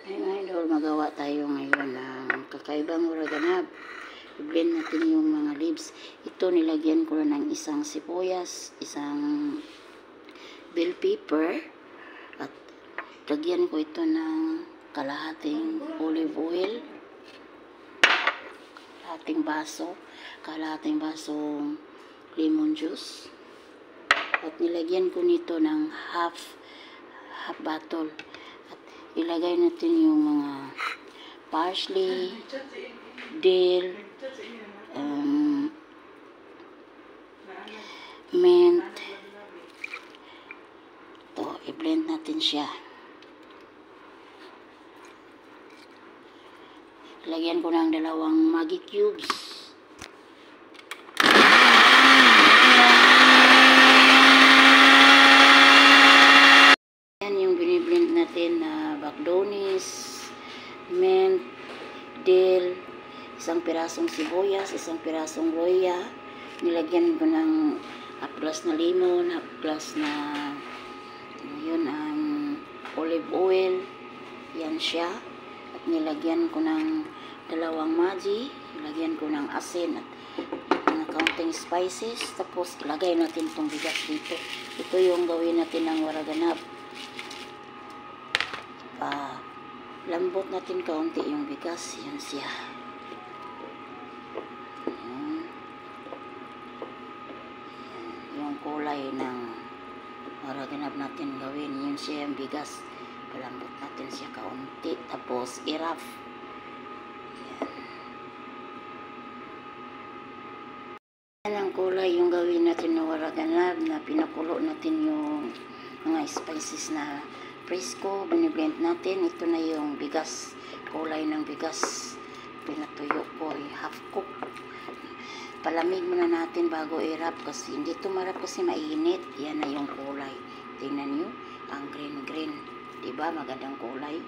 Ayun idol, magawa tayo ngayon ng kakaibang uraganab. I-blend natin yung mga leaves. Ito nilagyan ko ng isang sibuyas, isang bell pepper, at lagyan ko ito ng kalahating olive oil, kalahating basong lemon juice, at nilagyan ko nito ng half bottle. Ilagay natin yung mga parsley, dill, mint. Ito, i-blend natin siya. Lagyan ko ng 2 Maggi cubes. Yan yung biniblend natin na bagdonis, mint, dill, isang pirasong sibuyas, isang pirasong luya. Nilagyan ko ng half glass na lemon, half glass na yun ang olive oil. Yan siya. At nilagyan ko ng 2 Maggi, nilagyan ko ng asin at kaunting spices. Tapos ilagay natin itong bigas dito. Ito yung gawin natin ng waraganab. Lambot natin kaunti yung bigas. Yan siya. Yung kulay ng waraganab natin gawin. Yun siya yung bigas. Palambot natin siya kaunti. Tapos i-rough. Yan ang kulay yung gawin natin na waraganab, na pinakulo natin yung mga spices na fresco, biniblend natin. Ito na yung bigas, kulay ng bigas. Pinatuyo ko, half cook. Palamig muna natin bago i-wrap kasi hindi ito marap kasi mainit. Yan na yung kulay. Tingnan nyo, ang green. Diba? Magandang kulay.